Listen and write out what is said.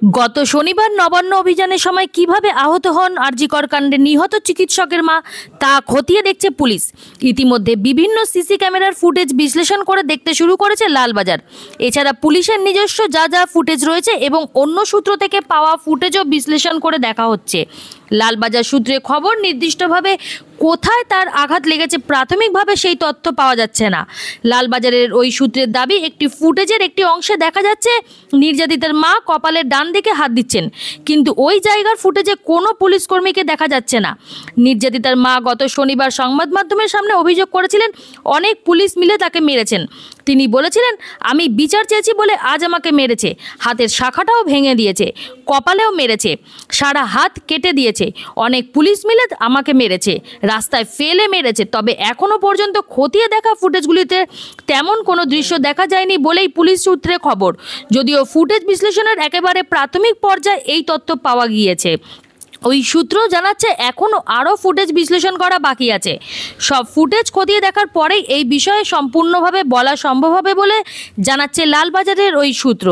গত শনিবার নবান্ন অভিযানের সময় কিভাবে আহত হন আরজিকর কাণ্ডে নিহত চিকিৎসকের মা তা খতিয়ে দেখছে পুলিশ। ইতিমধ্যে বিভিন্ন সিসি ক্যামেরার ফুটেজ বিশ্লেষণ করে দেখতে শুরু করেছে লালবাজার। এছাড়া পুলিশের নিজস্ব যা ফুটেজ রয়েছে এবং অন্য সূত্র থেকে পাওয়া ফুটেজও বিশ্লেষণ করে দেখা হচ্ছে। লালবাজার সূত্রে খবর, নির্দিষ্টভাবে কোথায় তার আঘাত লেগেছে প্রাথমিকভাবে সেই তথ্য পাওয়া যাচ্ছে না। লালবাজারের ওই সূত্রের দাবি, একটি ফুটেজের একটি অংশে দেখা যাচ্ছে নির্যাতিতার মা কপালের ডান দিকে হাত দিচ্ছেন, কিন্তু ওই জায়গার ফুটেজে কোনো পুলিশ কর্মীকে দেখা যাচ্ছে না। নির্যাতিতার মা গত শনিবার সংবাদ মাধ্যমের সামনে অভিযোগ করেছিলেন অনেক পুলিশ মিলে তাকে মেরেছেন। তিনি বলেছিলেন, আমি বিচার চেয়েছি বলে আজ আমাকে মেরেছে, হাতের শাখাটাও ভেঙে দিয়েছে, কপালেও মেরেছে, সারা হাত কেটে দিয়েছে, অনেক পুলিশ মিলে আমাকে মেরেছে, রাস্তায় ফেলে মেরেছে। তবে এখনো পর্যন্ত খতিয়ে দেখা ফুটেজগুলিতে তেমন কোনো দৃশ্য দেখা যায়নি বলেই পুলিশ সূত্রে খবর। যদিও ফুটেজ বিশ্লেষণের একেবারে প্রাথমিক পর্যায়ে এই তথ্য পাওয়া গিয়েছে। ওই সূত্র জানাচ্ছে এখনও আরও ফুটেজ বিশ্লেষণ করা বাকি আছে। সব ফুটেজ খতিয়ে দেখার পরেই এই বিষয়ে সম্পূর্ণভাবে বলা সম্ভব হবে বলে জানাচ্ছে লালবাজারের ওই সূত্র।